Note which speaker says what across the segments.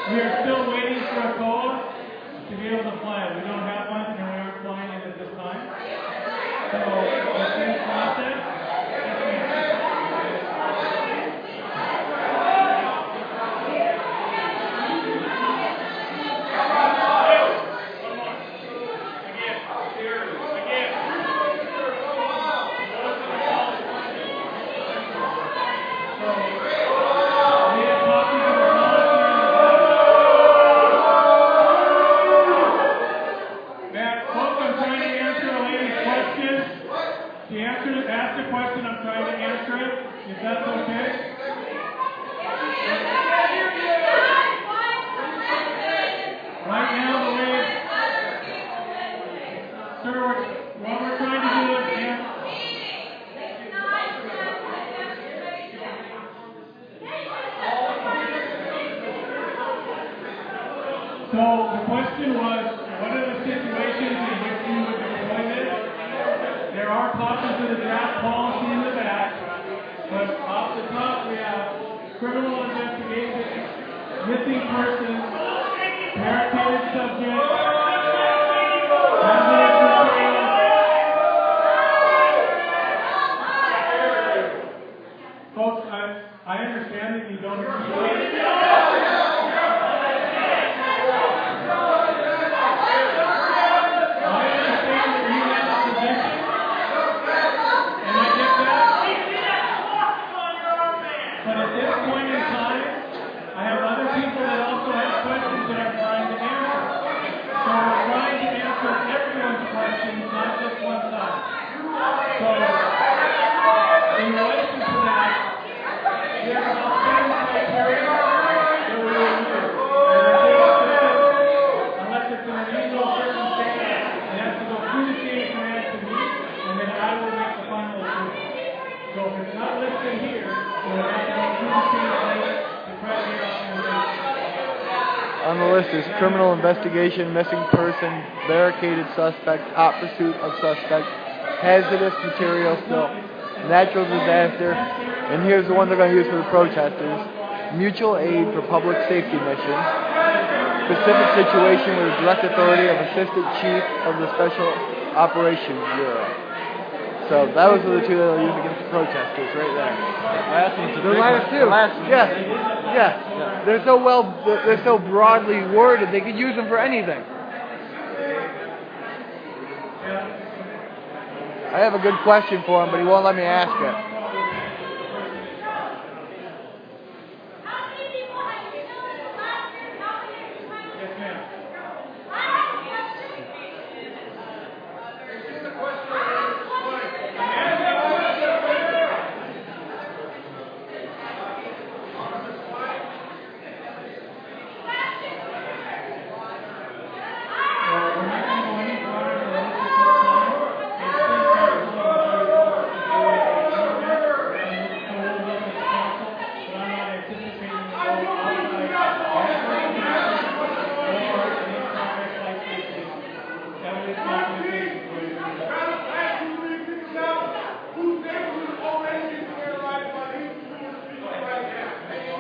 Speaker 1: We are still waiting for a code to be able to fly it. We don't have one, and we aren't flying it at this time. So it's in process. Ask the question, I'm trying to answer it, if that's okay. Right now, the way, sir, what we're trying to do is so the question was, what are the situations in which you would deploy this? There are copies of the draft policy in the back, but off the top we have criminal investigation, missing persons, barricaded subject, hazardous materials. Folks, I understand that you don't appreciate it. But at this point in time, I have other people that also have questions that I'm trying to answer. So we're trying to answer everyone's questions, not just one side. So, in relation to that, there's about 7 criteria that we will use. Unless it's an unusual circumstance, it has to go through the chain of command to me, and then I will make the final approval. So if it's not listed here,
Speaker 2: on the list is criminal investigation, missing person, barricaded suspect, hot pursuit of suspect, hazardous material spill, natural disaster, and here's the one they're going to use for the protesters, mutual aid for public safety missions, specific situation with the direct authority of Assistant Chief of the Special Operations Bureau. So that was the two that they'll use against the protesters right there.
Speaker 3: The last two.
Speaker 2: Yeah. They're so broadly worded, they could use them for anything. I have a good question for him, but he won't let me ask it.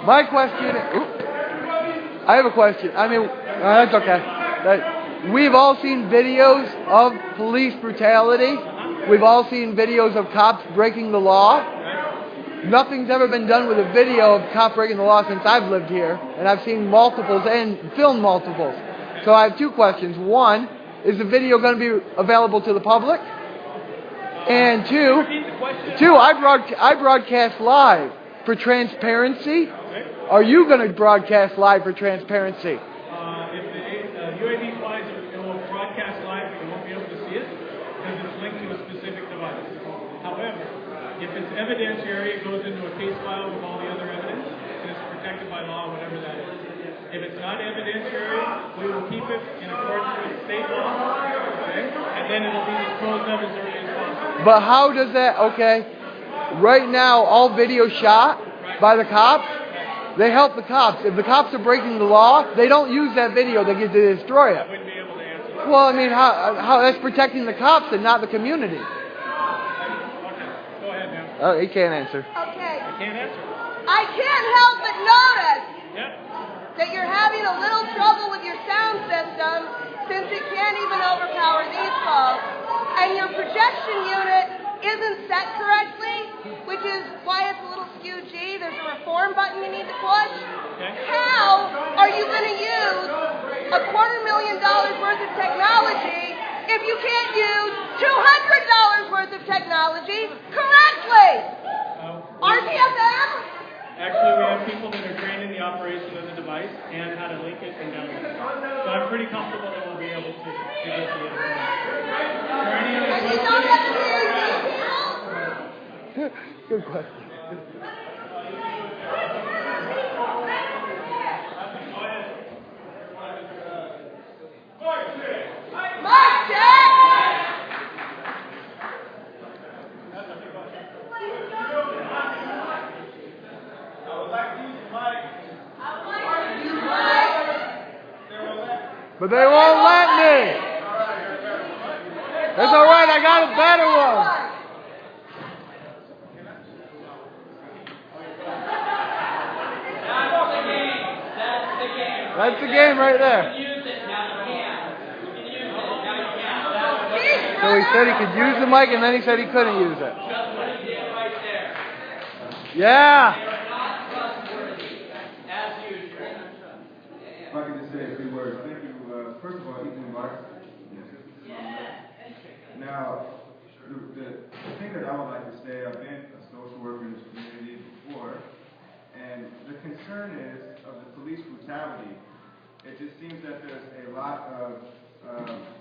Speaker 2: My question, I have a question. I mean, that's okay. We've all seen videos of police brutality. We've all seen videos of cops breaking the law. Nothing's ever been done with a video of a cop breaking the law since I've lived here, and I've seen multiples and filmed multiples. So I have two questions. One, is the video going to be available to the public? And two, I broadcast live for transparency. Are you going to broadcast live for transparency?
Speaker 1: If the UAV flies, it will broadcast live, but you won't be able to see it because it's linked to a specific device. However, if it's evidentiary, it goes into a case file with all the other evidence, and it's protected by law, whatever that is. If it's not evidentiary, we will keep it in accordance with state law, okay? And then it'll be disposed of as early as possible.
Speaker 2: But how does that, okay, right now, all video shot by the cops, they help the cops. If the cops are breaking the law, they don't use that video. They get to destroy it.
Speaker 1: I wouldn't be able to answer that.
Speaker 2: Well, I mean, how that's protecting the cops and not the community.
Speaker 1: Okay, go ahead, ma'am.
Speaker 2: Oh, he can't answer.
Speaker 4: Okay.
Speaker 1: I can't answer.
Speaker 4: I can't help but notice
Speaker 1: Yep.
Speaker 4: that you're having a little trouble with your sound system since it can't even overpower these folks, and your projection unit isn't set correctly, which is why it's a little skew G. There's a reform button you need to push. How are you going to use $250,000 worth of technology if you can't use $200 worth of technology correctly? RTFM?
Speaker 1: Actually, we have people that are trained in the operation of the device and how to link it and download it. So I'm pretty comfortable that we'll be able to get the information. Are there any other
Speaker 4: And you don't have to hear details?
Speaker 2: Good question.
Speaker 4: Mark check!
Speaker 2: But they won't let me. That's all right. I got a better one. That's the game right there. So he said he could use the mic, and then he said he couldn't use it. Yeah.
Speaker 5: If I could just say a few words. Thank you. First of all, Ethan Marks. Now, the thing that I would like to say, I've been a social worker in this community before, and the concern is of the police brutality. It just seems that there's a lot of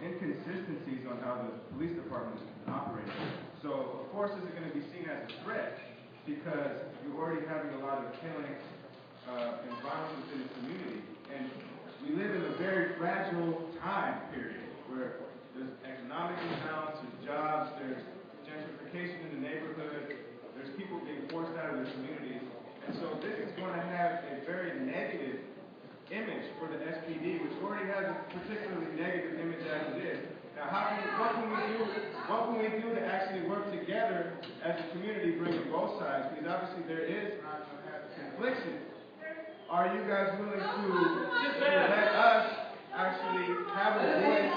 Speaker 5: inconsistencies on how the police department is operating. So, of course, this is going to be seen as a threat because you're already having a lot of killings and violence within the community. And we live in a very fragile time period where there's economic imbalance, there's jobs, there's gentrification in the neighborhood, there's people being forced out of their communities. And so this is going to have a very negative image for the SPD, which already has a particularly negative image as it is. Now, what can we do to actually work together as a community, bringing both sides? Because obviously there is confliction. Are you guys willing to let us actually have a voice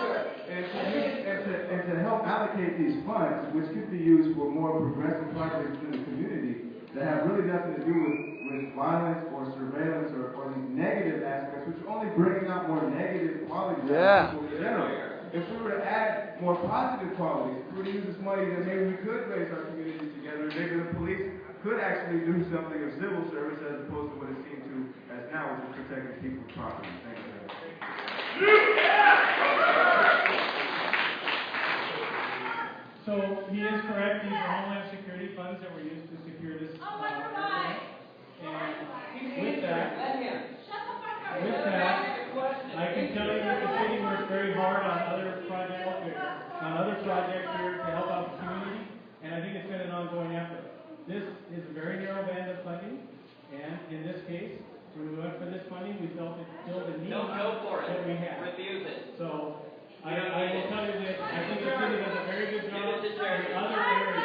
Speaker 5: and to help allocate these funds, which could be used for more progressive projects in the community that have really nothing to do with violence or surveillance or these negative aspects, which are only bringing out more negative qualities in people in general. If we were to add more positive qualities, if we were to use this money, then maybe we could raise our communities together, and maybe the police could actually do something of civil service as opposed to what it seems to as now, which is protecting people's property. Thank you.
Speaker 1: So he is correct. These are Homeland Security funds that were used to secure this. And with that, I can tell you that the city works very hard on other projects here to help out the community, and I think it's been an ongoing effort. This is a very narrow band of funding, and in this case, when we went for this funding, we felt it filled a need that we had.
Speaker 6: Refuse it.
Speaker 1: So I will tell you that I think the city does a very good job in other areas.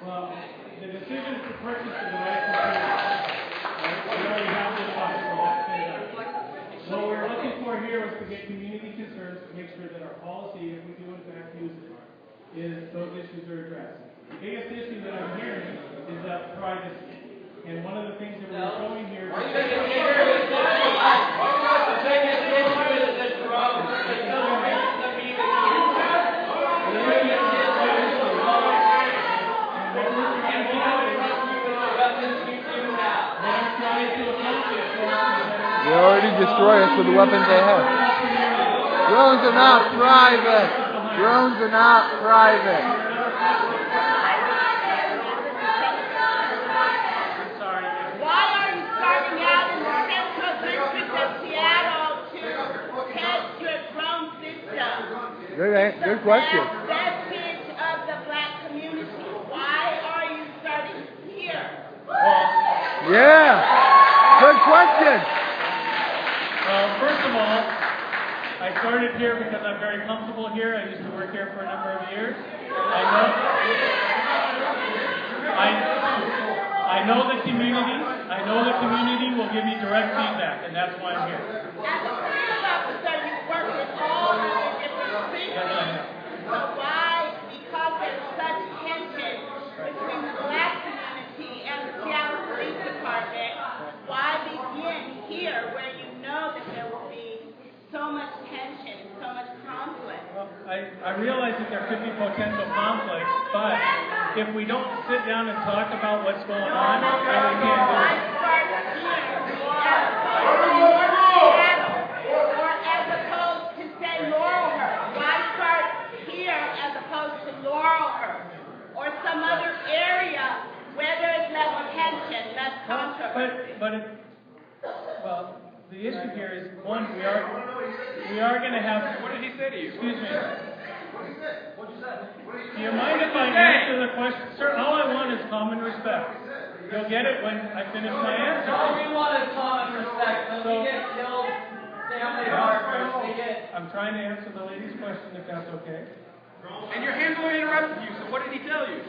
Speaker 1: Well, the decision to purchase the device we already have this box, so that's been done. What we're looking for here was to get community concerns to make sure that our policy, if we do in fact use it, is those issues are addressed. The biggest issue that I'm hearing is that privacy. And one of the things that we're showing here is
Speaker 2: They already destroy us with the weapons they have. Drones are not private. Drones are not private. Good question.
Speaker 4: Vestige of the black community. Why are you starting here?
Speaker 2: Yeah. Good question.
Speaker 1: First of all, I started here because I'm very comfortable here. I used to work here for a number of years. I know the community. I know the community will give me direct feedback, and that's why I'm here.
Speaker 4: As a police officer, you work with all of the different precincts. So why, because there's such tension between the black community and the Seattle Police Department, why begin here where you know that there will be so much tension, so much conflict?
Speaker 1: Well, I realize that there could be potential conflict, but if we don't sit down and talk about what's going on, then we can't do
Speaker 4: Why
Speaker 1: it.
Speaker 4: start here or as opposed to say Laurelhurst? Why start here as opposed to Laurelhurst or some other area where there's less tension, less controversy?
Speaker 1: Well, the issue here is, one, we are going to have...
Speaker 3: What did he say to you?
Speaker 1: Excuse me.
Speaker 3: What did he say? What did you say?
Speaker 1: Do you mind if I answer the question? Sir, all I want is common respect. You'll get it when I finish my answer.
Speaker 6: All we want is common respect. When we get killed, family partners, we get...
Speaker 1: I'm trying to answer the lady's question, if that's okay.
Speaker 3: And your handler interrupted you, so what did he tell you?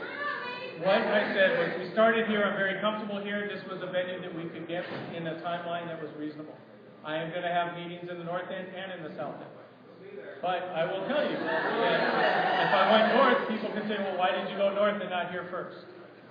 Speaker 1: What I said was, we started here, I'm very comfortable here. This was a venue that we could get in a timeline that was reasonable. I am going to have meetings in the north end and in the south end. But I will tell you that if I went north, people could say, well, why did you go north and not here first?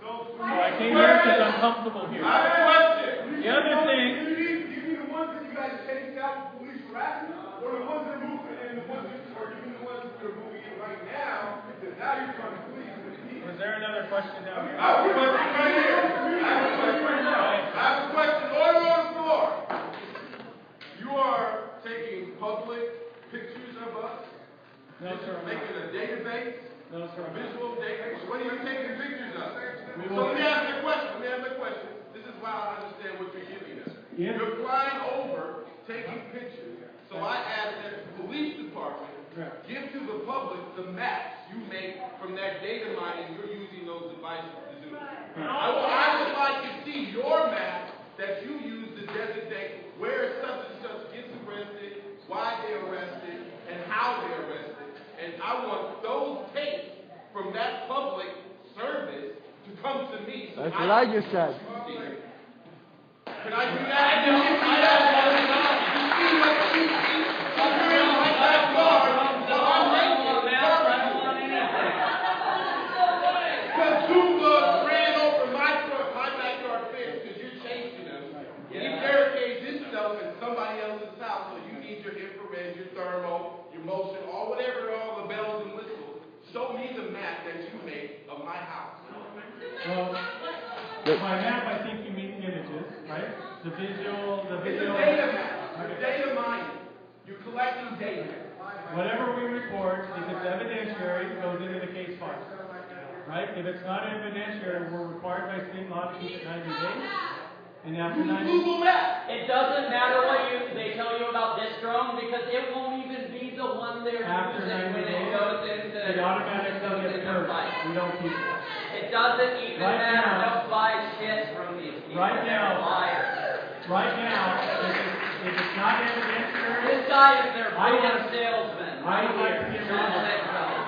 Speaker 1: So I came here because I'm comfortable here.
Speaker 7: I have a question.
Speaker 1: The other thing...
Speaker 7: Do you mean the ones that you guys chased out with police harassment, or the ones that are moving, and the ones that, or even the ones that are moving in right now, that now you're trying to please the people?
Speaker 1: Was there another question down here?
Speaker 7: I have a question right here. I have a question. Order on the floor. You are taking public pictures of us?
Speaker 1: No, sir.
Speaker 7: Making a database?
Speaker 1: No, sir.
Speaker 7: A visual database? What are you taking pictures of?
Speaker 1: We
Speaker 7: So
Speaker 1: will-
Speaker 7: let me ask you a question. This is why I understand what you're giving us.
Speaker 1: Yeah.
Speaker 7: You're flying over, taking pictures. So I ask that the police department give to the public the maps you make from that data mining you're using those devices to do. I would like to see your map that you use to designate where such and such gets arrested, why they're arrested, and how they're arrested. And I want those tapes from that public service to come to me. So
Speaker 2: That's what I just said.
Speaker 7: Can I do that? I don't want to know. You see what you see? I'm wearing my backyard. So I'm racing. Because Zumba ran over my backyard fence because you're chasing them. He barricades himself in somebody else's house, so you need your infrared, your thermal, your motion, or whatever, all the bells and whistles. Show me the map that you make of my house.
Speaker 1: Well, by map, I think you mean images, right? The visual...
Speaker 7: It's a data map. You're data mining. You're collecting data.
Speaker 1: Whatever we record, if it's evidentiary, it goes into the case file. Right? If it's not evidentiary, we're required by state law to keep it 90 days. And after 90 days...
Speaker 7: Google Maps.
Speaker 6: It doesn't matter what they tell you about this drone because it won't even be the one they're
Speaker 1: After
Speaker 6: using
Speaker 1: 90
Speaker 6: when it
Speaker 1: days,
Speaker 6: goes into
Speaker 1: it automatically gets purged.
Speaker 6: fight.
Speaker 1: We don't keep it.
Speaker 6: It doesn't even
Speaker 1: Right
Speaker 6: matter.
Speaker 1: now-
Speaker 6: Don't buy shit from these people.
Speaker 1: Right
Speaker 6: They're
Speaker 1: now-
Speaker 6: liars.
Speaker 1: Right now, if it's not evidentiary...
Speaker 6: This guy is their
Speaker 1: I would-
Speaker 6: biggest salesman.
Speaker 1: I would like to get rid of it.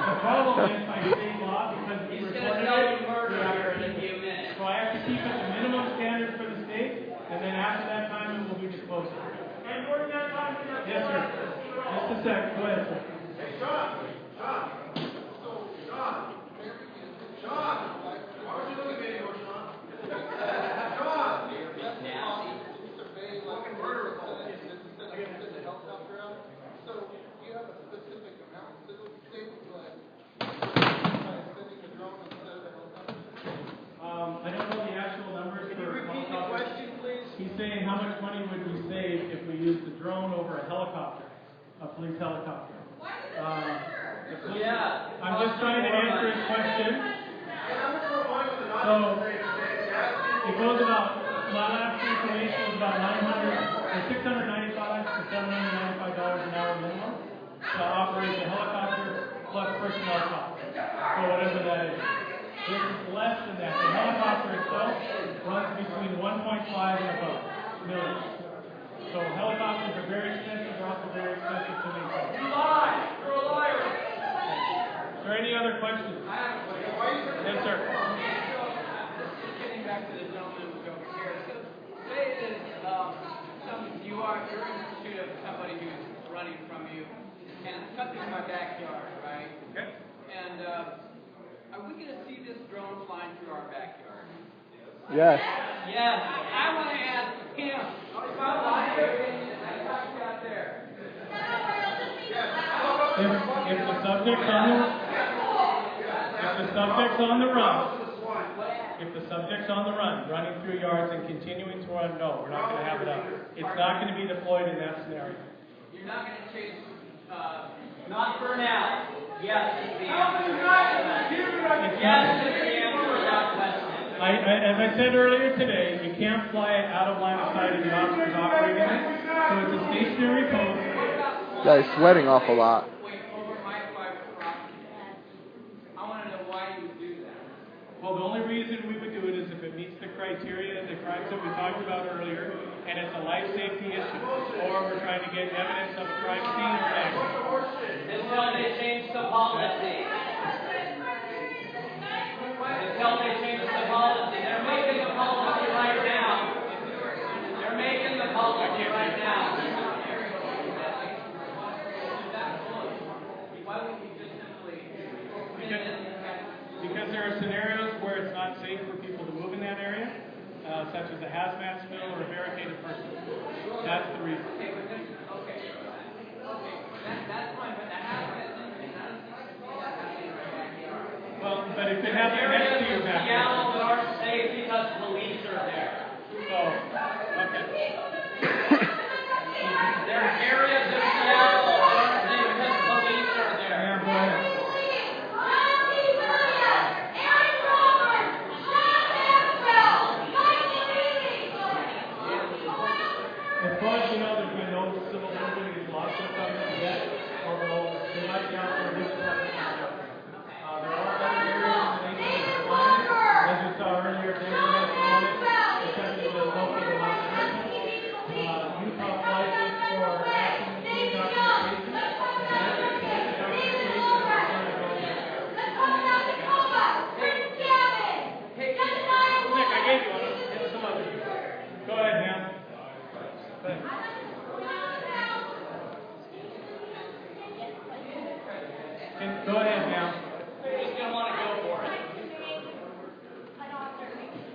Speaker 1: The problem is by state law, because we
Speaker 6: He's
Speaker 1: recorded
Speaker 6: going to tell you
Speaker 1: it,
Speaker 6: murder
Speaker 1: we have
Speaker 6: here
Speaker 1: to
Speaker 6: in a
Speaker 1: keep
Speaker 6: few
Speaker 1: it.
Speaker 6: minutes.
Speaker 1: So I have to keep it the minimum standard for the state, and then after that time, it will be disposed of.
Speaker 7: And during that time,
Speaker 1: Yes, sir. Just a sec. Go ahead, sir.
Speaker 7: Hey, Sean, why would you look at me anymore, Sean? Sean!
Speaker 8: Fucking murder call. Send a helicopter out. So you have a specific amount. So say like sending the drone instead of the helicopter.
Speaker 1: I don't know the actual numbers
Speaker 3: Can you
Speaker 1: for
Speaker 3: repeat the
Speaker 1: helicopters.
Speaker 3: question, please?
Speaker 1: He's saying how much money would we save if we used the drone over a helicopter, a police helicopter.
Speaker 6: Yeah.
Speaker 1: I'm just trying to answer his question. So, it goes about, my last information was about $695 to $795 an hour minimum to operate the helicopter 1.5 and above million. So helicopters are very expensive. They're also very expensive to maintain.
Speaker 3: You lie. You're a liar.
Speaker 1: Is there any other questions? Yes, sir.
Speaker 6: Just getting back to the gentleman who's over here. So say that you're in pursuit of somebody who's running from you, and it's something in my backyard, right?
Speaker 1: Okay.
Speaker 6: And are we going to see this drone flying through our backyard?
Speaker 2: Yes.
Speaker 6: Yes. I want to ask him. If I lie here, I got you out there.
Speaker 1: If the subject's on the run, if the subject's on the run, running through yards and continuing to run, no, we're not going to have it up. It's not going to be deployed in that scenario.
Speaker 6: You're not going to chase, not for now. Yes, is the answer. Yes, is the answer without question.
Speaker 1: As I said earlier today, you can't fly it out of line of sight of the officers operating it, so it's a stationary post.
Speaker 2: Guy's sweating awful lot.
Speaker 6: Wait, over my private property. I want to know why you would do that.
Speaker 1: Well, the only reason we would do it is if it meets the criteria, the crimes that we talked about earlier, and it's a life safety issue, or we're trying to get evidence of a crime scene or accident.
Speaker 6: Until they change the policy. Until they change the policy. They're making the policy right now. They're making the policy right now. Why wouldn't you just simply...
Speaker 1: Because there are scenarios where it's not safe for people to move in that area, such as a hazmat spill or a barricaded person. That's the reason.
Speaker 6: That's fine, but the hazmat thing, I don't see that happening in my backyard.
Speaker 1: Well, but if it happens next to your backyard.
Speaker 6: Seattle that aren't safe because police are there.
Speaker 1: So, okay.
Speaker 6: There are areas of Seattle that aren't safe because police are there.
Speaker 1: Yeah, go ahead. As far as we know, there's been no civil movement against lawsuits on this yet, although they might be out for additional evidence. There are other areas in the nation that are flying, as you saw earlier, Denver has flown it, attempted to locate a lost person. Utah flies it for action scene documentation, and that's it. That's the documentation that's going to go there. Nick, I gave you one. Get some others. Go ahead, man. Go ahead. Go ahead, ma'am.
Speaker 6: You're just going to want to go for it.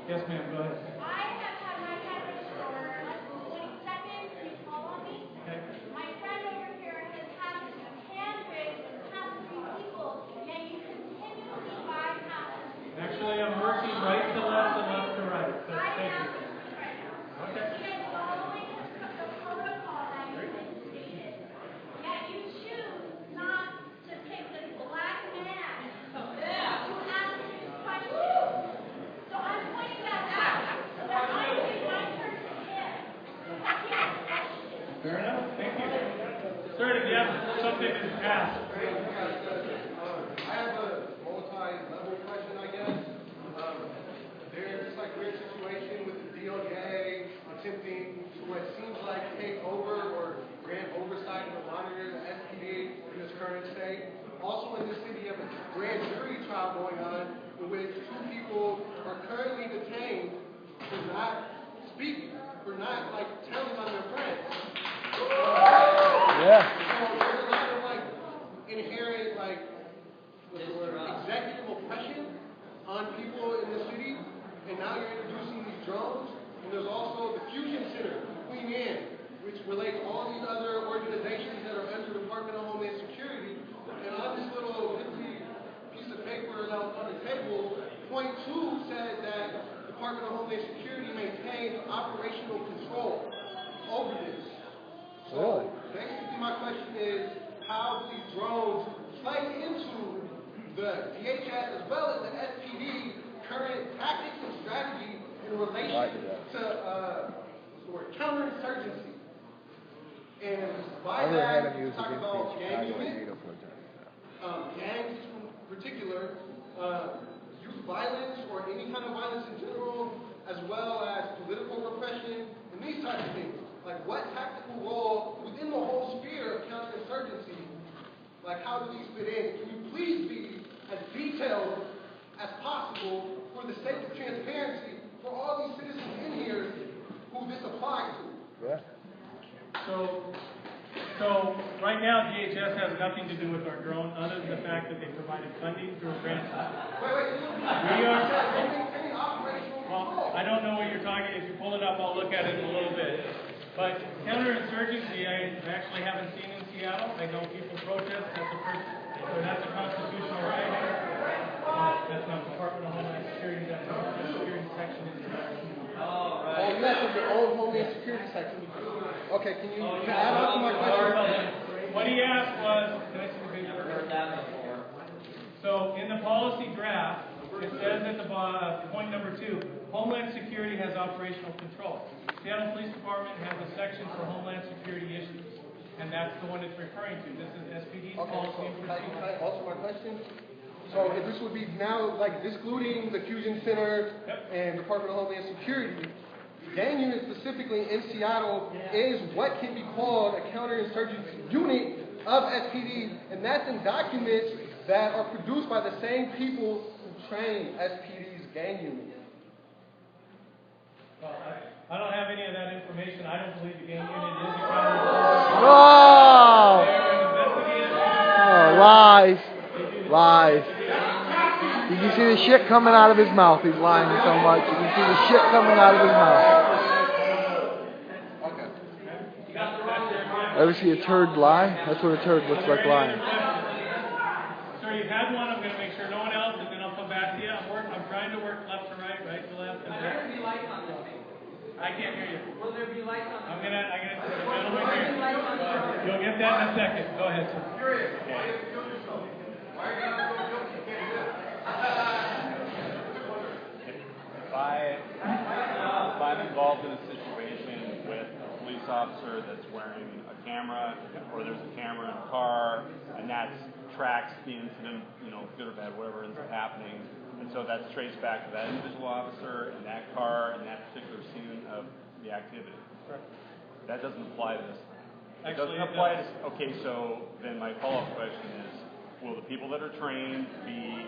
Speaker 1: Yes, ma'am. Go ahead.
Speaker 9: I have had my head restored within seconds. You call on me.
Speaker 1: Okay.
Speaker 9: My friend over here has had his hand raised and has 3 people, yet you continually bypass.
Speaker 1: Actually, I'm working right to left and left to right. So
Speaker 9: I
Speaker 1: thank
Speaker 9: am
Speaker 1: you.
Speaker 9: right now.
Speaker 1: Okay.
Speaker 9: He is following the protocol that you stated. Yet you choose not to pick this black man to ask his questions. So I'm pointing that out. That I give my turn to him.
Speaker 1: Fair enough. Thank you. Sir, did you have something to ask?
Speaker 8: I have a multi-level question, I guess. There's this weird situation with the DOJ attempting to what seems like take over or grant oversight or monitor the SPD in its current state. Also in this city, you have a grand jury trial going on in which 2 people are currently detained for not speaking, for not telling on their friends.
Speaker 2: Yeah.
Speaker 8: So there's a lot of inherent executive oppression on people in the city, and now you're introducing these drones, and there's also the Fusion Center, Queen Anne, which relates all these other organizations that are under the Department of Homeland Security, and on this little empty piece of paper that was on the table, point 2 said that the Department of Homeland Security maintains operational control over this. So basically my question is, how do these drones play into the DHS as well as the SPD current tactics and strategy in relation to counterinsurgency? And by that, we talk about gang unit, gangs in particular, youth violence or any kind of violence in general, as well as political repression and these types of things. Like, what tactical role within the whole sphere of counterinsurgency, like, how do these fit in? Can you please be as detailed as possible for the sake of transparency for all these citizens in here who this applies to?
Speaker 2: Yeah.
Speaker 1: So right now, DHS has nothing to do with our drone, other than the fact that they provided funding through a grant. We are. Well, I don't know what you're talking. If you pull it up, I'll look at it in a little bit. But counterinsurgency, I actually haven't seen in Seattle. I know people protest. That's a constitutional right. That's not Department of Homeland Security. That's the Homeland Security section in the
Speaker 8: Oh, you have your own Homeland Security section. Okay, can add on to my question?
Speaker 1: What he asked was, can I see the video? So in the policy draft, it says at the point number 2, Homeland Security has operational control. Seattle Police Department has a section for Homeland Security issues, and that's the one it's referring to. This is SPD's policy and procedure.
Speaker 8: Can I alter my question? So if this would be now, like, excluding the Fusion Center and Department of Homeland Security, gang unit specifically in Seattle is what can be called a counterinsurgency unit of SPD, and that's in documents that are produced by the same people who train SPD's gang unit.
Speaker 1: Well, I don't have any of that information. I don't believe the gang unit is a counterinsurgency.
Speaker 2: Oh!
Speaker 1: They're
Speaker 2: Lies. Lies. You can see the shit coming out of his mouth. He's lying so much. You can see the shit coming out of his mouth. Ever see a turd lie? That's what a turd looks like lying.
Speaker 1: Sir, you've had one. I'm going to make sure no one else, and then I'll come back to you. I'm trying to work left to right, right to left.
Speaker 6: Will there be lights on this thing?
Speaker 1: I can't hear you.
Speaker 6: Will there be lights on this
Speaker 1: I'm gonna put the gentleman here. You'll get that in a second. Go ahead, sir.
Speaker 7: Curious. Why are you kill yourself? Why are you not going to you can't do
Speaker 10: If I'm involved in a situation with a police officer that's wearing a camera, or there's a camera in a car, and that tracks the incident, good or bad, whatever ends up happening, and so that's traced back to that individual officer and that car and that particular scene of the activity. That doesn't apply to this thing. It doesn't apply to. Okay, so then my follow-up question is: will the people that are trained be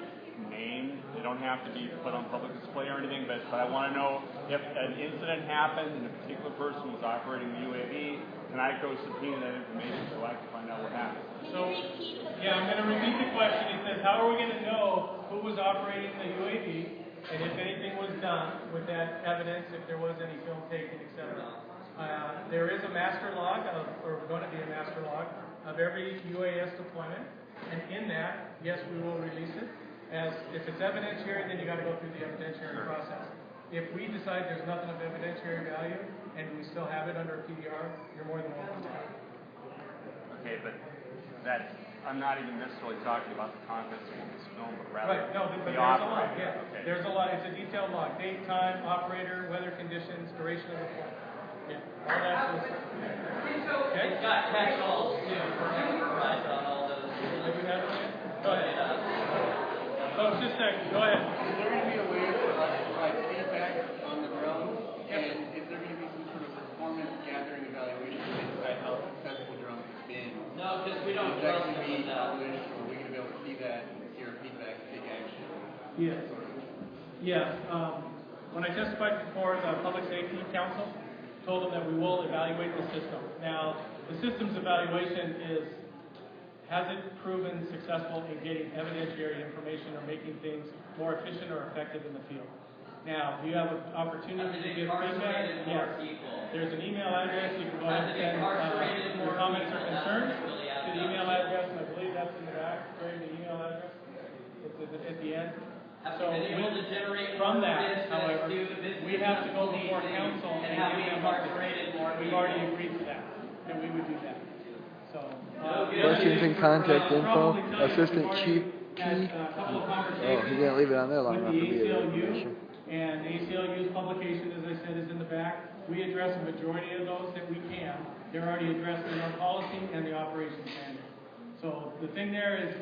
Speaker 10: named? They don't have to be put on public display or anything, but I want to know if an incident happened and a particular person was operating the UAV, can I go subpoena that information so I can find out what happened?
Speaker 1: So, yeah, I'm going to repeat the question. It says, how are we going to know who was operating the UAV and if anything was done with that evidence, if there was any film taken, etc. There is a master log, or going to be a master log, of every UAS deployment, and in that, yes, we will release it. As if it's evidentiary, then you got to go through the evidentiary process. If we decide there's nothing of evidentiary value and we still have it under a PDR, you're more than welcome to have it.
Speaker 10: Okay, but I'm not even necessarily talking about the contents of this film, but rather
Speaker 1: but
Speaker 10: the
Speaker 1: there's a log.
Speaker 10: operator.
Speaker 1: Yeah,
Speaker 10: Okay.
Speaker 1: there's a log. It's a detailed log: date, time, operator, weather conditions, duration of the flight. Yeah, all that is. Okay.
Speaker 6: It's got catch-alls too, right, on all those.
Speaker 1: Go ahead. Oh, just a second. Go ahead.
Speaker 11: Is there going to be a way to provide feedback on the drone? And is there going to be some sort of performance gathering evaluation to decide how successful the drone has been?
Speaker 6: No, because we don't
Speaker 11: Is that
Speaker 6: trust
Speaker 11: going to
Speaker 6: them
Speaker 11: be
Speaker 6: with that.
Speaker 11: published, or are we going to be able to see that and hear feedback, take action?
Speaker 1: Yes. Yes. When I testified before the Public Safety Council, told them that we will evaluate the system. Now, the system's evaluation has it proven successful in getting evidentiary information or making things more efficient or effective in the field? Now, do you have an opportunity to give feedback? Yes. There's an email address. You can go ahead and send your comments or concerns to the email address, and I believe that's in the back, during the email address. It's at the end. So from that, however, we have to go before council and give them updates. We've already agreed to that we would do that. So,
Speaker 2: questions and contact info. Assistant Chief P. Oh, he didn't leave it on there long enough for me to get information.
Speaker 1: And the ACLU's publication, as I said, is in the back. We address a majority of those that we can. They're already addressed in our policy and the operations manual. So the thing there is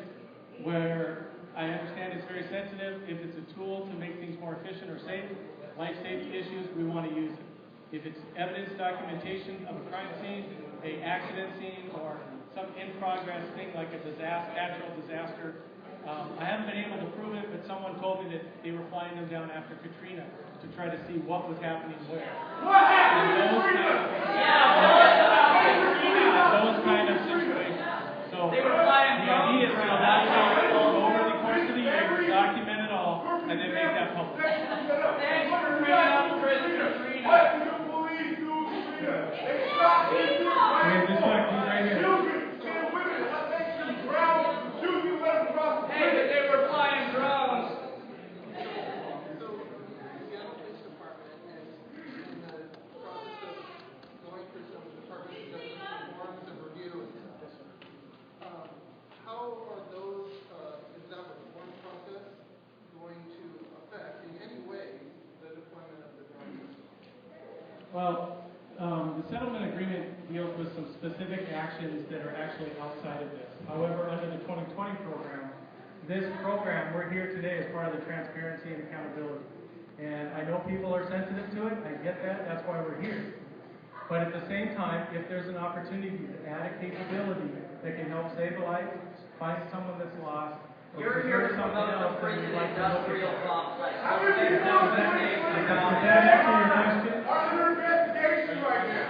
Speaker 1: where I understand it's very sensitive. If it's a tool to make things more efficient or safe, life safety issues, we want to use it. If it's evidence documentation of a crime scene, a accident scene, or some in-progress thing like a disaster, natural disaster, I haven't been able to prove it, but someone told me that they were flying them down after Katrina to try to see what was happening where.
Speaker 3: What happened to Katrina?
Speaker 1: Those kind of situations. So
Speaker 6: They were flying
Speaker 1: the idea is to evaluate over the course of the year, document it all, and then make that public.
Speaker 6: Thanks for bringing up Katrina.
Speaker 3: What did the police do to Katrina? They shot people,
Speaker 1: Okay, this one, he's right here.
Speaker 3: children, and women. I think you drowned, shoot you, let them cross the
Speaker 6: Hey, but they were flying drones.
Speaker 8: So, the Seattle Police Department is in the process of going through some Department of Justice reforms and review and stuff. How are those, is that reform process going to affect in any way the deployment of the drone system?
Speaker 1: Well, the settlement agreement deals with some specific actions that are actually outside of this. However, under the 2020 program, this program, we're here today as part of the transparency and accountability. And I know people are sensitive to it. I get that. That's why we're here. But at the same time, if there's an opportunity to add a capability that can help save a life, find someone that's lost, or
Speaker 6: You're here to
Speaker 1: something
Speaker 6: promote
Speaker 1: else,
Speaker 6: the free
Speaker 1: then we'd like to look at
Speaker 6: industrial
Speaker 1: that.
Speaker 6: complex.
Speaker 3: How many people
Speaker 6: No
Speaker 3: are
Speaker 6: mistake
Speaker 1: Does
Speaker 6: about
Speaker 1: that
Speaker 6: it.
Speaker 1: answer your question?
Speaker 3: are under investigation right now?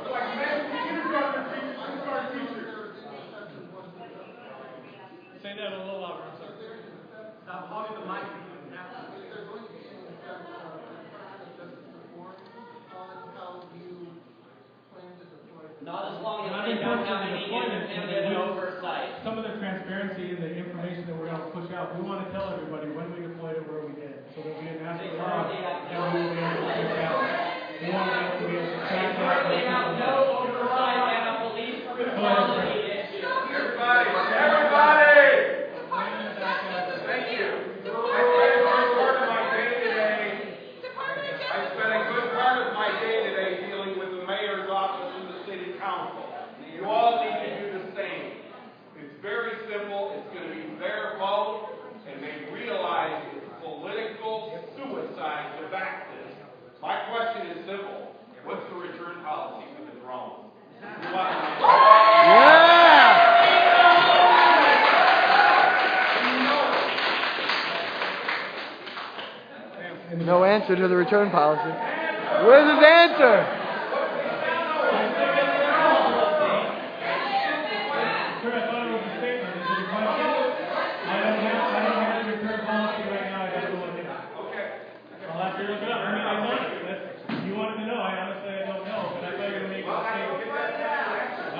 Speaker 3: Like kindergarten teachers.
Speaker 1: Say that a little louder. I'm sorry.
Speaker 3: Stop holding the mic.
Speaker 8: Is there going to be any effect of the Department of Justice reform on how you plan to deploy the
Speaker 6: Not as long as
Speaker 1: Not
Speaker 6: they
Speaker 1: in
Speaker 6: don't
Speaker 1: terms of
Speaker 6: have
Speaker 1: the
Speaker 6: any
Speaker 1: deployment, but
Speaker 6: independent
Speaker 1: we-
Speaker 6: oversight.
Speaker 1: Some of the transparency and the information that we're going to push out, we want to tell everybody when we deployed it, where we did, so that we have master law that we will be able to push out. We want to be able to
Speaker 6: They
Speaker 1: track
Speaker 6: currently
Speaker 1: that.
Speaker 6: have no oversight and a police brutality issue.
Speaker 3: Everybody, everybody! Thank you. I spent a good part of my day today. I spent a good part of my day today dealing with the mayor's office and the city council. You all need to do the same. It's very simple. It's going to be their vote, and they realize it's political suicide to back this. My question is simple. What's the return policy for the drones? You want
Speaker 2: No answer to the return policy. Where's his answer?
Speaker 1: Sure, I thought it was a statement. Is it a question? I don't have the return policy right now. I have to look it up.
Speaker 3: Okay.
Speaker 1: I'll have to look it up. I mean, I want it. You wanted to know. I honestly, I don't know, but I thought you were making a statement.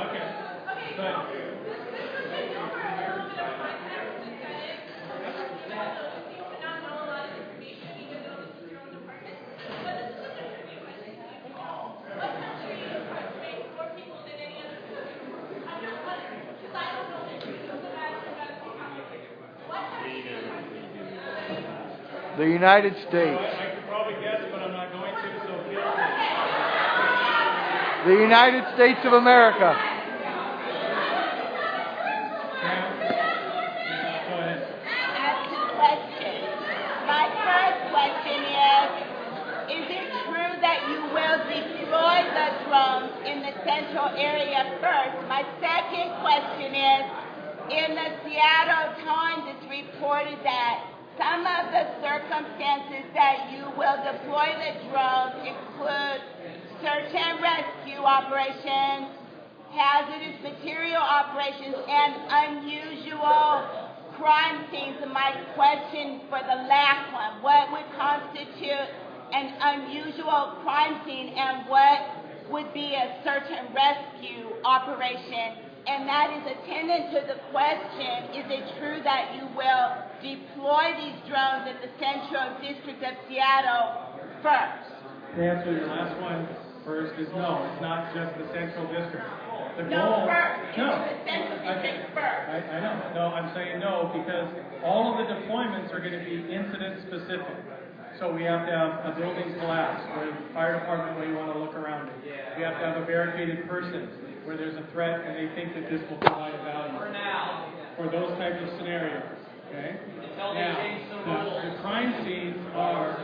Speaker 1: Okay. Good.
Speaker 2: The United States.
Speaker 1: I could probably guess, but I'm not going to, so feel free.
Speaker 2: The United States of America.
Speaker 1: Go ahead.
Speaker 9: I have two questions. My first question is it true that you will deploy the drones in the central area first? My second question is, in the Seattle Times, it's reported that some of the circumstances that you will deploy the drones include search and rescue operations, hazardous material operations, and unusual crime scenes. My question for the last one, what would constitute an unusual crime scene and what would be a search and rescue operation? And that is attendant to the question, is it true that you will deploy these drones at the Central District of Seattle first?
Speaker 1: To answer your last one first is no, it's not just the Central District. The
Speaker 9: No,
Speaker 1: goal,
Speaker 9: first.
Speaker 1: no.
Speaker 9: It's the Central District first.
Speaker 1: I know. No, I'm saying no because all of the deployments are going to be incident specific. So we have to have a building collapse where the fire department where you want to look around it. We have to have a barricaded person where there's a threat and they think that this will provide a value.
Speaker 6: For now.
Speaker 1: For those types of scenarios. Okay?
Speaker 6: Until they
Speaker 1: Now,
Speaker 6: change the rules.
Speaker 1: the crime scenes are,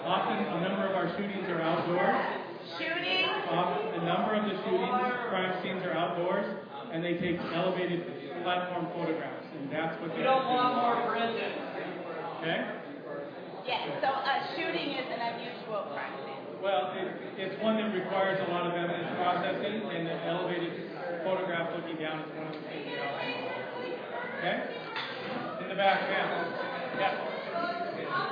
Speaker 1: often a number of our shootings are outdoors.
Speaker 9: Shooting?
Speaker 1: A number of the crime scenes are outdoors, and they take elevated platform photographs, and that's what
Speaker 6: We don't want more prisons.
Speaker 1: Okay?
Speaker 9: Yes, so a shooting is an unusual crime scene.
Speaker 1: Well, it's one that requires a lot of evidence processing, and the elevated photograph looking down is one of the things we often do. Okay? In the back, yeah. Yeah.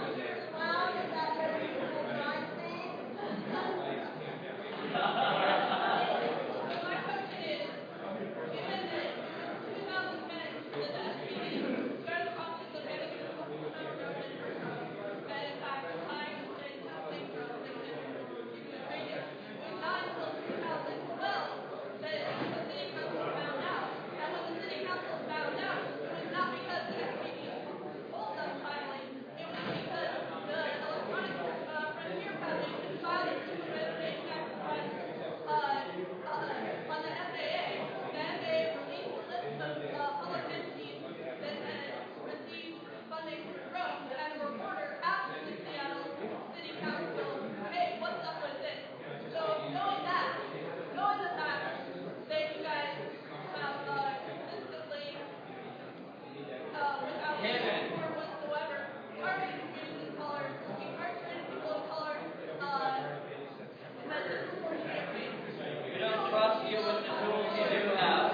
Speaker 6: We don't trust you with the tools you do have.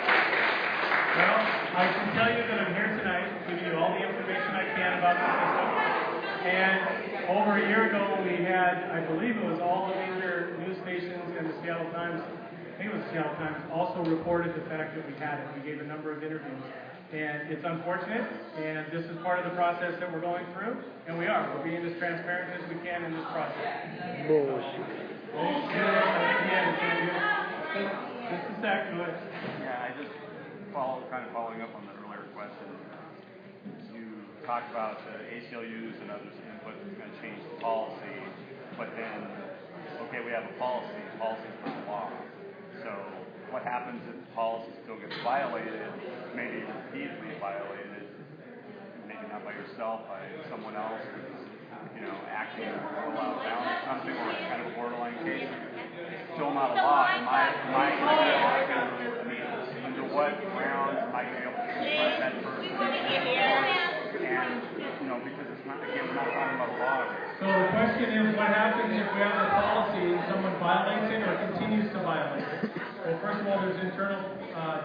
Speaker 1: Well, I can tell you that I'm here tonight to give you all the information I can about the system. And over a year ago, we had, I believe it was all the major news stations and the Seattle Times, I think it was the Seattle Times, also reported the fact that we had it. We gave a number of interviews. And it's unfortunate, and this is part of the process that we're going through, and we are. We're being as transparent as we can in this process.
Speaker 2: Bullshit.
Speaker 1: Just a sec, go ahead.
Speaker 10: Yeah, I just following up on the earlier question. You talked about the ACLUs and others' input is going to change the policy, but then, okay, we have a policy. Policy is not law. So what happens if the policy still gets violated, maybe repeatedly violated, maybe not by yourself, by someone else who's, acting a little out of bounds or something, or it's kind of a borderline case? It's still not a law. Am I under what grounds am I going to be able to confront that person? And, because it's not, again, we're not talking about a law.
Speaker 1: So the question is, what happens if we have a policy and someone violates it or continues to violate it? Well, first of all, there's internal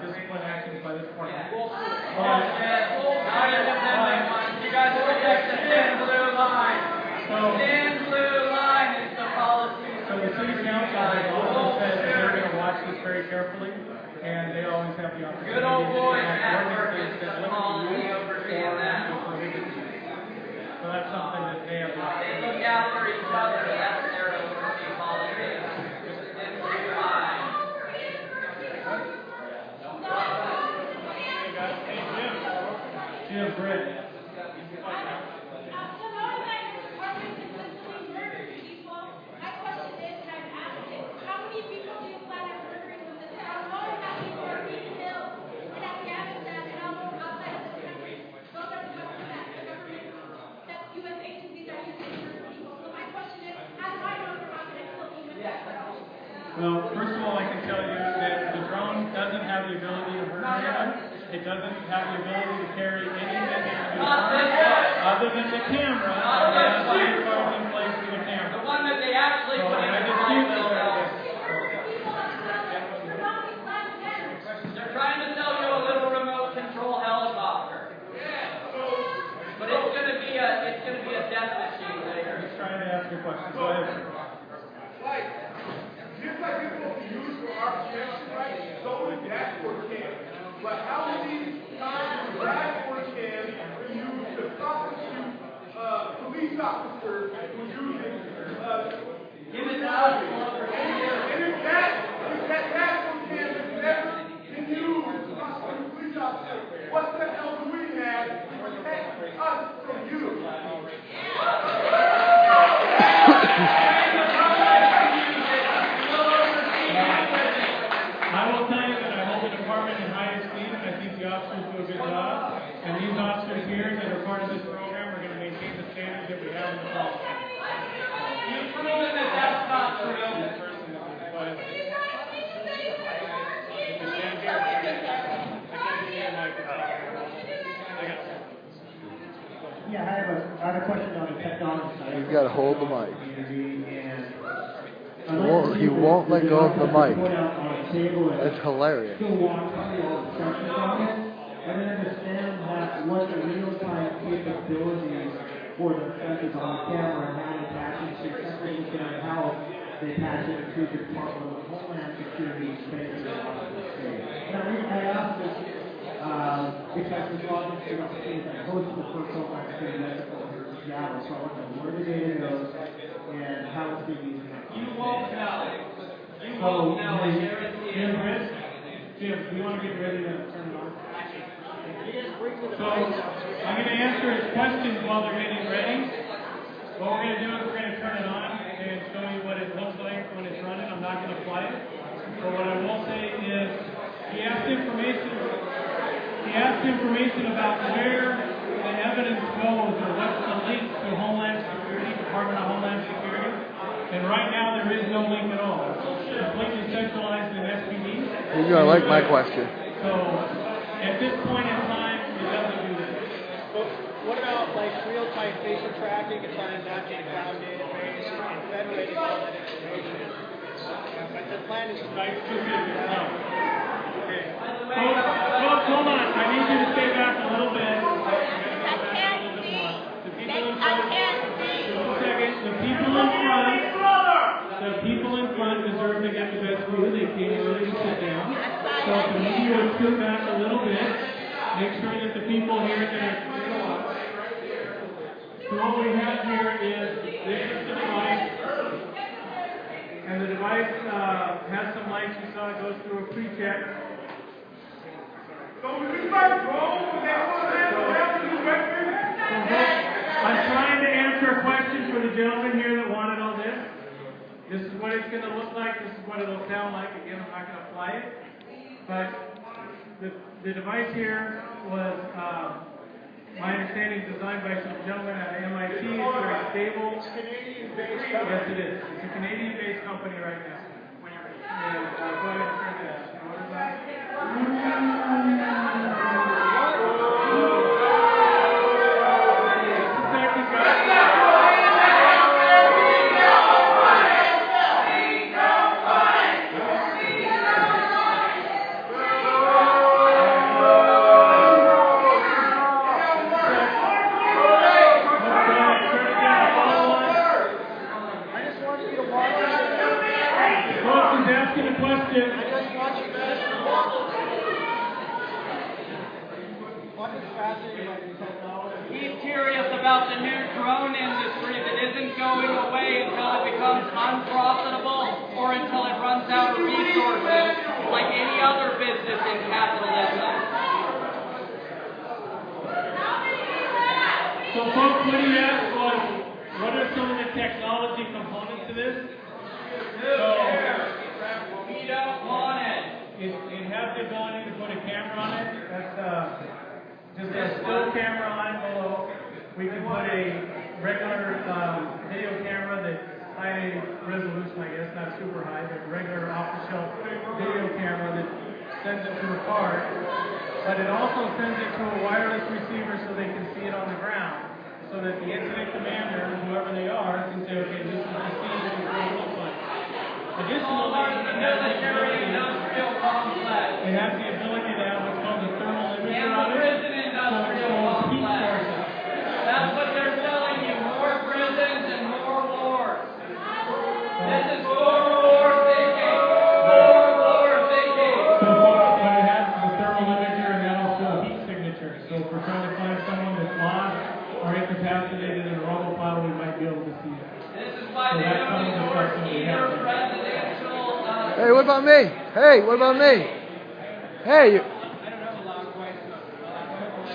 Speaker 1: discipline actions by this department.
Speaker 6: You guys protect the thin blue line. Thin blue line is the policy.
Speaker 1: So the city council has also said that they're going to watch this very carefully, and they always have the opportunity
Speaker 6: Good old boy
Speaker 1: to
Speaker 6: network is
Speaker 1: that
Speaker 6: the policy overseeing that.
Speaker 1: So that's something that they have the
Speaker 6: They
Speaker 1: opportunity.
Speaker 6: look out for each other. That's their overseeing policy. Thin blue line.
Speaker 1: Jim, Britt. Well, first of all, I can tell you that the drone doesn't have the ability to hurt anyone. It doesn't have the ability to carry anything other than the camera. It has safeguards in place for the camera.
Speaker 6: The one that they actually put in the flight bill. They're trying to sell you a little remote control helicopter. But it's gonna be a death machine later.
Speaker 1: He's trying to ask you a question. Go ahead.
Speaker 3: Just like it's supposed to be used for our protection, right? So is dashboard cam. But how many times is dashboard cam been used to prosecute police officers who's using
Speaker 6: Give it to us.
Speaker 3: and if that dashboard cam has never been used to prosecute police officers, what the hell do we have to protect
Speaker 1: here that are part of this program are going to maintain the standards that we have in the policy.
Speaker 6: You've proven that that's not true.
Speaker 12: Yeah, I have a question on the technology side.
Speaker 2: He's got to hold the mic.
Speaker 12: He
Speaker 2: won't let go of the mic. It's hilarious.
Speaker 12: Still walk through all the sections on it, and then understand that what the real-time capabilities for the sensors on the camera and how they patch into separate within how they patch it into the Department of Homeland Security space. Now, I asked this because this audience is not saying that most of the first Homeland Security medical here in Seattle, so I want to know where the data goes and how it's being used.
Speaker 6: You won't know. You
Speaker 1: So,
Speaker 6: won't know, I guarantee
Speaker 1: Jim,
Speaker 6: it.
Speaker 1: Jim, do you want to get ready to turn it on? So, I'm going to answer his questions while they're getting ready. What we're going to do is we're going to turn it on and show you what it looks like when it's running. I'm not going to play it. But what I will say is, he asked information about where the evidence goes or what's the link to Homeland Security, Department of Homeland Security. And right now there is no link at all. It's completely centralized in SPD.
Speaker 2: You're going to like my question.
Speaker 1: So, at this point in time, it doesn't do that.
Speaker 13: But what about like real-time facial tracking and trying that to the cloud database and federating all that information? But the plan is to
Speaker 1: Nice to meet you. No. Okay. Folks, hold on. I need you to stay back a little bit. The people in front. Just a second. The people in front deserve to get the best view. They came early to sit down. So if the media would scoot back a little bit, make sure that the people here that are clear up. So what we have here is this is the device. And the device has some lights. You saw it goes through a pre-check. I'm trying to answer a question for the gentleman here that wanted all this. This is what it's going to look like. This is what it'll sound like. Again, I'm not going to fly it. But the device here was, my understanding, designed by some gentleman at MIT. It's very stable.
Speaker 13: It's Canadian-based.
Speaker 1: Yes, it is. It's a Canadian-based company right now. And go ahead and turn that. What is that?
Speaker 6: He's curious about the new drone industry that isn't going away until it becomes unprofitable or until it runs out of resources like any other business in capitalism.
Speaker 1: So folks, what he asked was, what are some of the technology components to this? So,
Speaker 6: We don't want it.
Speaker 1: it has the ability to put a camera on it. That's just a still camera on it below. We can put a regular video camera that's high resolution, I guess, not super high, but regular off-the-shelf video camera that sends it to a card. But it also sends it to a wireless receiver so they can see it on the ground, so that the incident commander, whoever they are, can say, okay, this is the scene, this is what it looks like. Additionally,
Speaker 6: The military industrial complex.
Speaker 1: it has the ability to have what's called a thermal imager
Speaker 6: And
Speaker 1: on
Speaker 6: the
Speaker 1: it.
Speaker 6: prison industrial complex. That's what they're telling you. More prisons and more wars. This is more war thinking. More war thinking.
Speaker 1: So but it has the thermal imager and then also a heat signature. So if we're trying to find someone that's lost or incapacitated in a rubble pile, we might be able to see that.
Speaker 6: This is why they don't endorse either presidential.
Speaker 2: Hey, what about me? Hey, what about me? Hey, you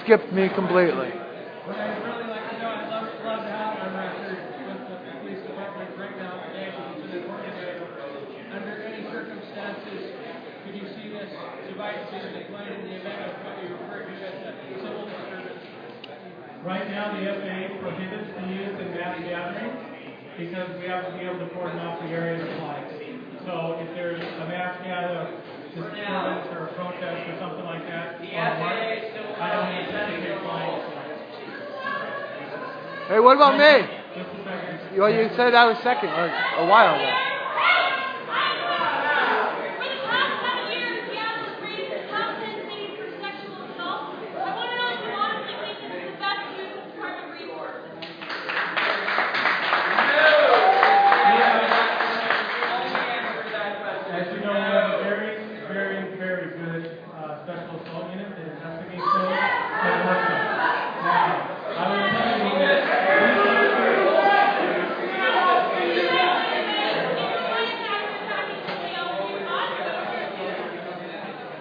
Speaker 2: skipped me completely.
Speaker 1: What I'd really like to know, I'd love to have a record with the police department right now today, so that we're going under any circumstances, could you see this device being deployed in the event of what you refer to as a civil disturbance? Right now, the FAA prohibits the use in mass gatherings because we have to be able to cordon off the area of flags. So if there's a mass gather, disturbance or a protest or something like that, on March, I don't anticipate flying flags.
Speaker 2: Hey, what about me?
Speaker 1: Just a second.
Speaker 2: Well, you said I was second a while ago.
Speaker 1: As you know, we have a very good special assault unit that investigates those that work on. Now, I will tell you that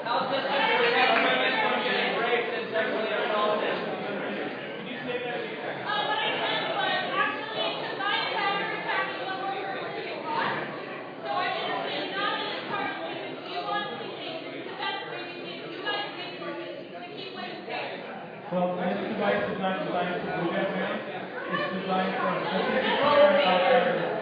Speaker 6: How's this going to protect women from getting raped and sexually assaulted?
Speaker 1: Well, this device is not designed to do that, man. It's designed for a specific area outside of it.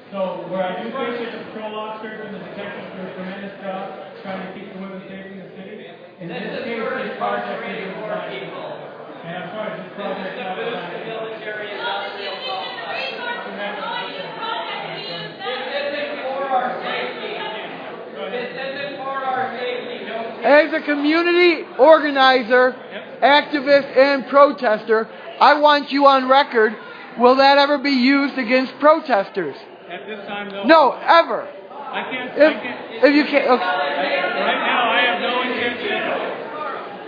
Speaker 1: So where I do think that the patrol officers and the detectives do a tremendous job trying to keep the women safe in the city. In this case, this project is designed for that. And I'm sorry, this project is not designed for that.
Speaker 6: Military industrial complex. This isn't for our safety. This isn't for our safety.
Speaker 2: As a community organizer, activist, and protester, I want you on record. Will that ever be used against protesters?
Speaker 1: At this time, no.
Speaker 2: No, ever.
Speaker 1: I can't.
Speaker 2: If you can't. Okay.
Speaker 1: Right now, I have no intention.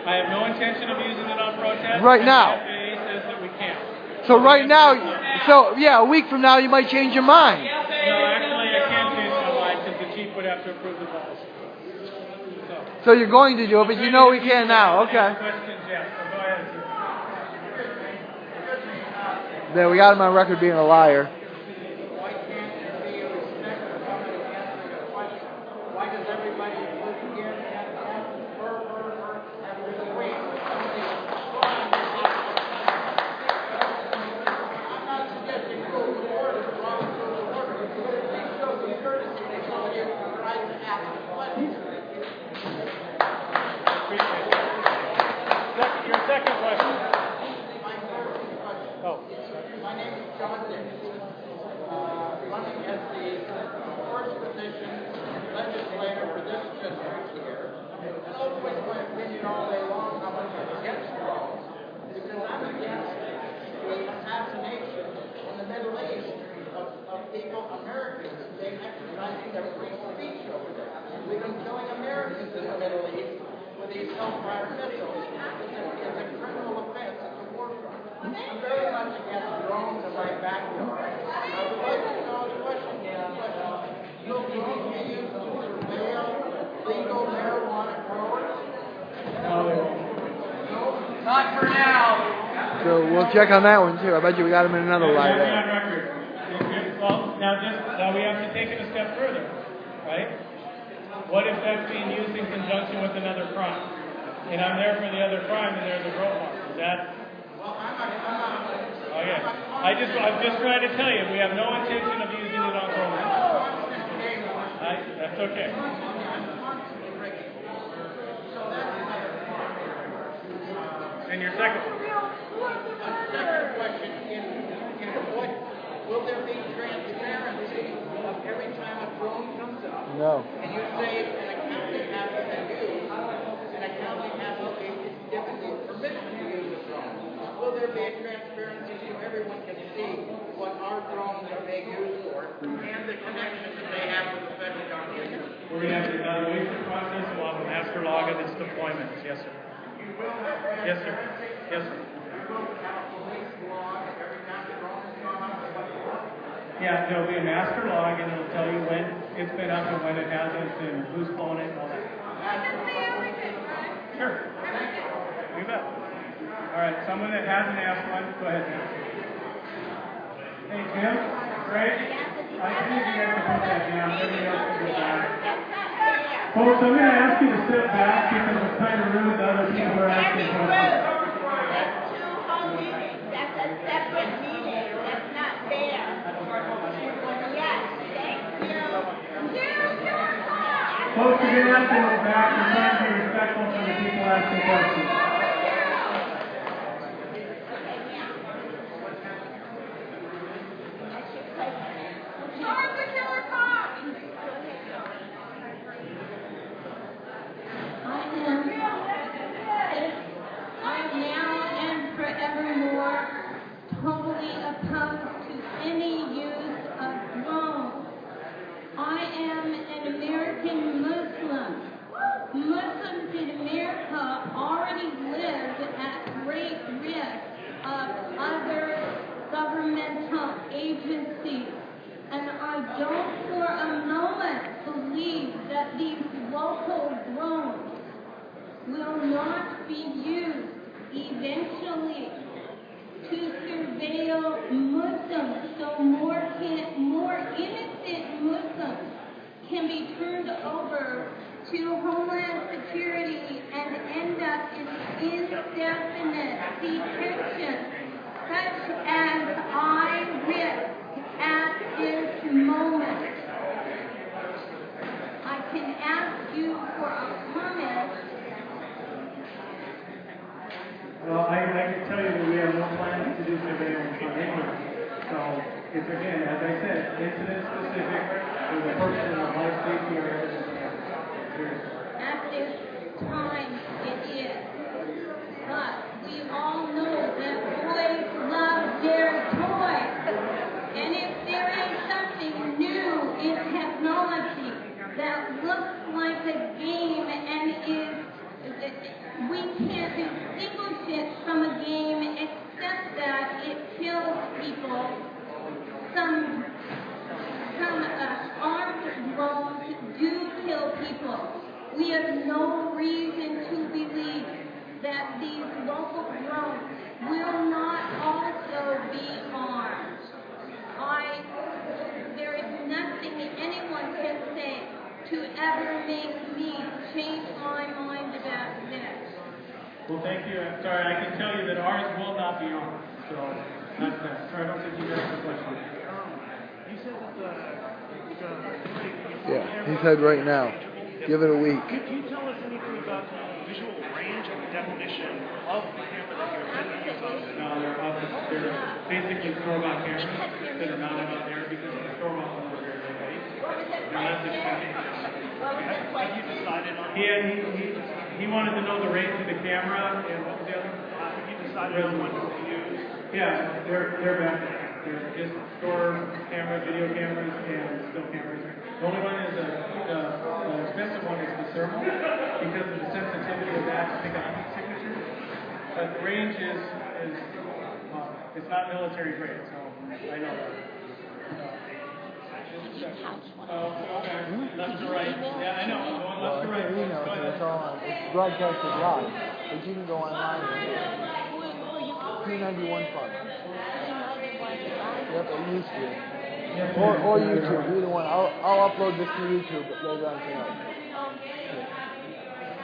Speaker 1: I have no intention of using it on protest.
Speaker 2: Right now.
Speaker 1: The FAA says that we can't.
Speaker 2: So right now, a week from now, you might change your mind.
Speaker 1: No, actually, I can't change my mind because the chief would have to approve the policy.
Speaker 2: So you're going to do it, but you know we can now. Okay.
Speaker 1: Questions? Yes. Go ahead.
Speaker 2: There, we got him on record being a liar.
Speaker 14: Why does everybody look here and I'm not suggesting rules of order is wrong with rules of order. Please show some courtesy to somebody who tries to ask a question.
Speaker 1: Your second question.
Speaker 14: My first question.
Speaker 1: Oh.
Speaker 14: My name is John Dixon, running as the first position legislator for this district here. And I'll voice my opinion all day long how much I'm against drones, because I'm against the assassination in the Middle East of people, Americans, they exercising their free speech over there. We've been killing Americans in the Middle East with these hellfire missiles. It's a criminal offense. It's a war crime. I'm very much against drones in my backyard. I would like to know the question. Will drones be used to surveil legal marijuana growers?
Speaker 6: Not for now.
Speaker 2: So we'll check on that one too. I bet you we got him in another lie there.
Speaker 1: On record. Well, now we have to take it a step further, right? What if that's being used in conjunction with another crime? And I'm there for the other crime and there's a grow mark. Is that?
Speaker 14: Well, I'm not.
Speaker 1: Okay. I'm just trying to tell you, we have no intention of using it on grow marks. That's okay. And your second one?
Speaker 14: Second question, will there be transparency of every time a drone comes up?
Speaker 2: No.
Speaker 14: And you say an accounting has been used, an accounting has to be given the permission to use a drone. Will there be a transparency so everyone can see what our drones are being used for and the connection that they have with the federal government?
Speaker 1: We're going to have an evaluation process. We'll have a master log of its deployments. Yes, sir. Yes, sir. Yes, sir. Yeah, there'll be a master log and it'll tell you when it's been up and when it hasn't and who's flown it and all that. Sure. You bet. All right, someone that hasn't asked one, go ahead, Jim. Hey, Jim, Greg, I think you guys can put that down. Everybody else can go down. Folks, I'm going to ask you to step back because it's kind of rude that other people are asking questions. going to have to look back and try and be respectful to the people asking questions.
Speaker 9: I now and forevermore totally opposed to any use of drones. I am an American Muslim. Muslims in America already live at great risk of other governmental agencies, and I don't for a moment believe that these local drones will not be used eventually to surveil Muslims so more innocent Muslims can be turned over to Homeland Security and end up in indefinite detention, such as I risk at this moment. I can ask you for a comment.
Speaker 1: Well, I can tell you that we have no plans to do surveillance on anyone. So, it's again, as I said, incident specific for the purpose of life safety or
Speaker 9: At this time, it is. But we all know that boys love their toys. And if there is something new in technology that looks like a game and we can't distinguish it from a game except that it kills people. Some armed drones do kill people. We have no reason to believe that these local drones will not also be armed. There is nothing anyone can say to ever make me change my mind about this.
Speaker 1: Well, thank you. I'm sorry, I can tell you that ours will not be on. So, that's that. Sorry, I don't think you asked the question.
Speaker 13: You said that
Speaker 2: Yeah, he said right now. Give it a week.
Speaker 13: Can you tell us anything about the visual range and definition of the camera that you're going to use on this?
Speaker 1: No, they're basically store-bought cameras that are mounted on there because the store-bought ones are very light. They're less expensive.
Speaker 13: Have you decided on
Speaker 1: He wanted to know the range of the camera and what was the other?
Speaker 13: have you decided on what to use?
Speaker 1: Yeah, they're back. They're just store cameras, video cameras, and still cameras. The only one is the expensive one is the thermal because of the sensitivity of that to pick up heat signatures. But the range is it's not military grade, so I know that. Left to right. Yeah, I know. I'm going left to right.
Speaker 2: You know, it's all it's broadcasted live, but you can go online and p91fun. Yep, it used to. Or YouTube, either one. I'll upload this to YouTube later on tonight.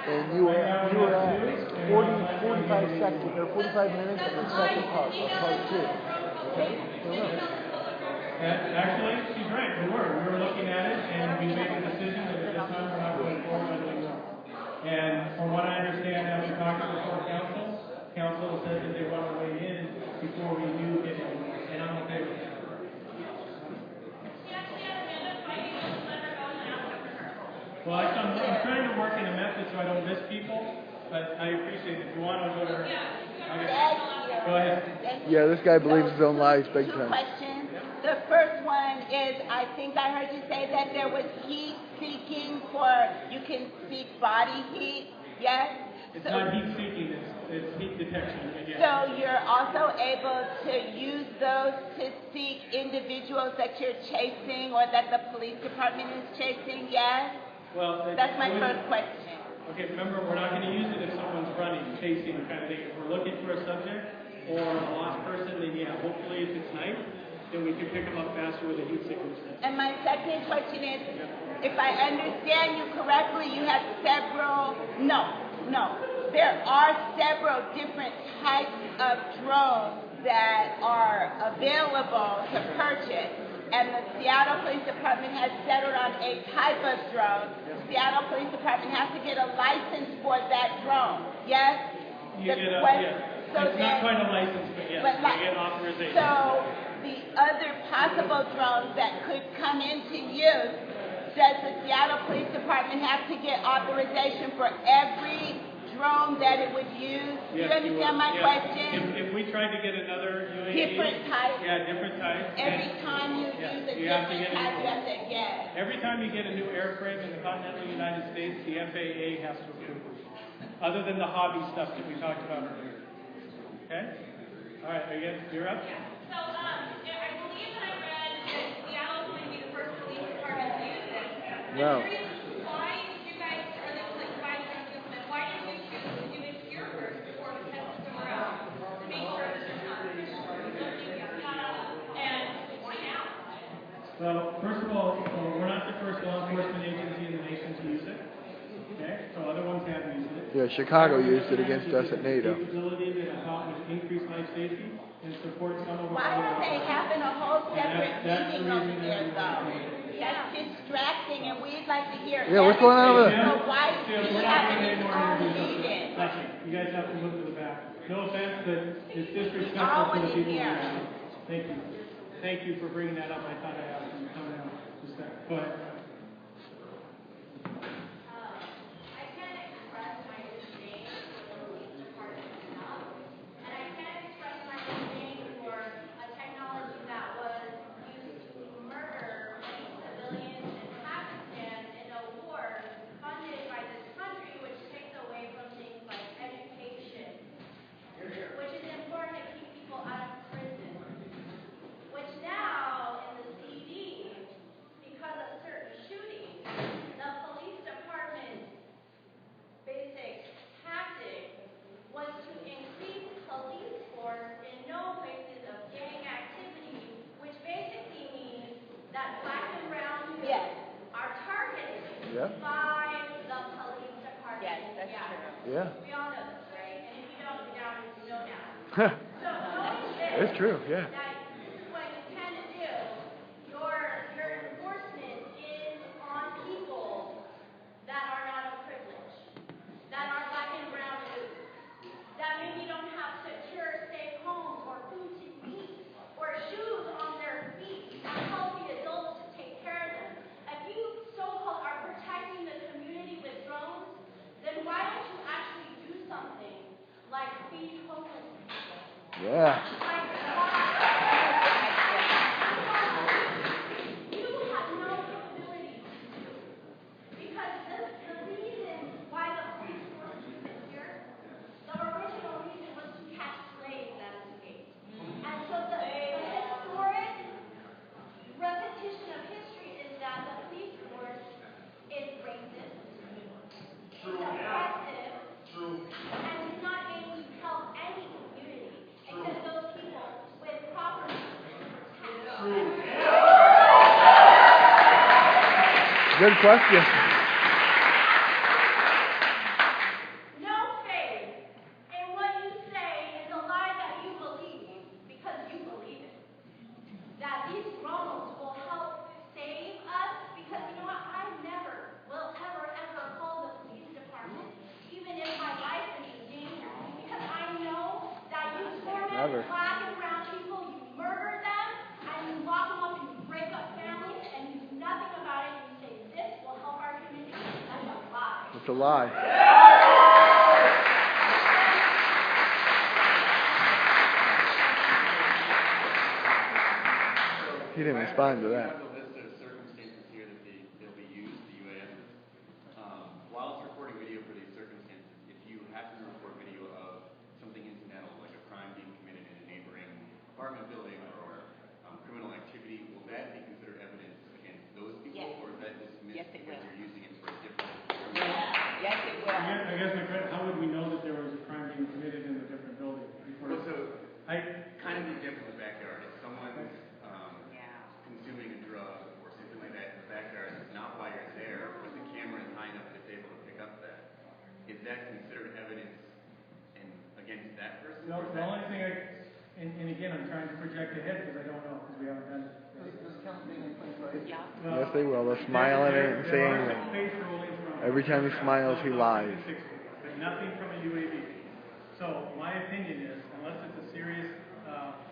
Speaker 2: And you were at 45 seconds or 45 minutes of the second part of part 2. Okay?
Speaker 1: Actually, she's right. We were looking at it, and we made a decision that at this time we're not going forward with it. And from what I understand, after talking to the full council said that they want to weigh in before we do get it, and I'm okay with that. Well, I'm trying to work in a method so I don't miss people, but I appreciate it. If you want, I'll go to her. Okay. Go ahead.
Speaker 2: Yeah, this guy believes his own lies big
Speaker 15: Two
Speaker 2: time.
Speaker 15: questions. The first one is, I think I heard you say that there was heat seeking for, you can seek body heat, yes?
Speaker 1: It's not heat seeking, it's heat detection. Again.
Speaker 15: So you're also able to use those to seek individuals that you're chasing or that the police department is chasing, yes?
Speaker 1: Well,
Speaker 15: that's my first question.
Speaker 1: Okay, remember, we're not going to use it if someone's running, chasing, kind of thing. If we're looking for a subject or a lost person, then yeah, hopefully if it's night, then we can pick them up faster with a heat signature.
Speaker 15: And my second question is, if I understand you correctly, you have there are several different types of drones that are available to purchase. and the Seattle Police Department has settled on a type of drone, the Seattle Police Department has to get a license for that drone. Yes?
Speaker 1: You get a, yes.
Speaker 15: So
Speaker 1: it's not quite a license, but yes, you get authorization.
Speaker 15: So the other possible drones that could come into use, does the Seattle Police Department have to get authorization for every drone that it would use?
Speaker 1: Yes,
Speaker 15: Do you understand my question?
Speaker 1: If we tried to get another UAV,
Speaker 15: different type.
Speaker 1: Yeah, different type.
Speaker 15: Every time you use a different type, you have to get.
Speaker 1: Every time you get a new airframe in the continental United States, the FAA has to approve it. Other than the hobby stuff that we talked about earlier. Okay? All right, you're up?
Speaker 9: Yeah. So, I believe that I read that Seattle is going to be the first police department to use this.
Speaker 2: No.
Speaker 9: I'm curious, why did you guys, or this is like why did you choose to do it here first before we test it somewhere else? To make sure that there's not something and why now?
Speaker 1: Well, first of all, we're not the first law enforcement agency in the nation to use it. Okay? So other ones have used it.
Speaker 2: Yeah, Chicago used it against us at NATO.
Speaker 1: Capability that I thought would increase life safety and support some of
Speaker 15: Why are they having a whole separate
Speaker 1: that's
Speaker 15: meeting
Speaker 1: the
Speaker 15: over
Speaker 1: reason
Speaker 15: there, though? That's distracting, and we'd like to hear.
Speaker 2: Yeah, what's going on over there?
Speaker 15: So why is
Speaker 1: we're
Speaker 15: he
Speaker 1: not
Speaker 15: having
Speaker 1: doing any
Speaker 15: his
Speaker 1: more
Speaker 15: own
Speaker 1: interviews.
Speaker 15: meeting?
Speaker 1: Gotcha. You guys have to move to the back. No offense, but it's disrespectful
Speaker 15: all
Speaker 1: to the
Speaker 15: in
Speaker 1: people
Speaker 15: here.
Speaker 1: around you. Thank you. Thank you for bringing that up. I thought I asked you to come out. Just that. Go ahead.
Speaker 9: I can't express my disdain for the police department enough, and I can't express my disdain for a technology that was used to murder many civilians in Pakistan in a war funded by this country, which takes away from things like education, which is important to keep people out of prison, which now in the CD, because of certain shootings, the police department's basic tactic was to increase police force in known places of gang activity, which basically means that black and brown youth are targeted by the police department.
Speaker 15: Yes, that's true.
Speaker 2: Yeah.
Speaker 9: We all know this, right? And if you don't, you know now. So knowing this,
Speaker 2: It's true, yeah.
Speaker 9: that this is what you tend to do, your enforcement is on people that are not of privilege, that are black and brown youth, that maybe don't have secure, safe homes or food to eat or shoes on their feet or healthy adults to take care of them. If you so-called are protecting the community with drones, then why don't you actually do something like feed homeless people?
Speaker 2: Yeah.
Speaker 9: Like, you have no capability to do. Because the reason why the police force is here, the original reason was to catch slaves that escaped. And so the historic repetition of history is that the police force is racist, is oppressive, and is not able to help any community except those people with property to protect.
Speaker 2: Good question.
Speaker 9: No faith in what you say is a lie that you believe because you believe it. That these drones will help save us because you know what? I never will ever call the police department even if my life is in danger because I know that you torment black and brown people, you murder them, and you lock them up and you break up families and you do nothing about it and you say this will help our community. That's a lie.
Speaker 2: It's a lie. He didn't respond to that.
Speaker 11: The list of circumstances here that they'll be used, the UASs. While it's recording video for these circumstances, if you happen to record video of something incidental, like a crime being committed in a neighboring apartment building or criminal activity, will that be considered evidence against those people, or is that dismissed because you're using it for a different purpose?
Speaker 15: Yes, it will.
Speaker 1: I guess my question, how would we know that there was a crime being committed in a different building?
Speaker 11: Well, so kind of the example in the backyard. If someone's consuming a drug or something like that in the backyard, it's not why you're there, but the camera is high enough that it's able to pick up that. Is that considered evidence against that person?
Speaker 1: The only thing and again, I'm trying to project ahead because I don't know because we haven't done it.
Speaker 2: Yes, they will. They'll smile at it and saying that every time he smiles, he lies.
Speaker 1: But nothing from a UAV. So my opinion is, unless it's a serious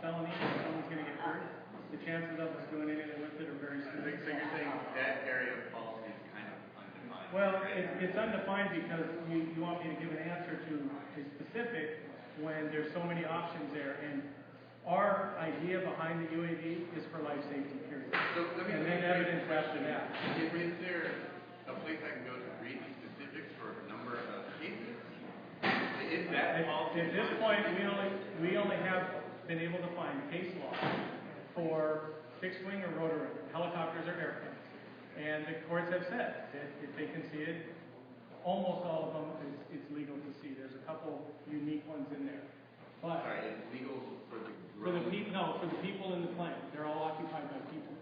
Speaker 1: felony and someone's going to get hurt, the chances of us doing anything with it are very slim.
Speaker 11: So you're saying that area of policy is kind of undefined?
Speaker 1: Well, it's undefined because you want me to give an answer to a specific when there's so many options there. And our idea behind the UAV is for life safety, period.
Speaker 11: So let me
Speaker 1: and then evidence after that.
Speaker 11: Is there a place I can go to read the specifics for a number of cases? Is that policy?
Speaker 1: At this point, we only have been able to find case law for fixed wing or rotary, helicopters or airplanes. And the courts have said that if they can see it, almost all of them it's legal to see. There's a couple unique ones in there. But
Speaker 11: sorry, it's legal for the
Speaker 1: for the people in the plane. They're all occupied by people.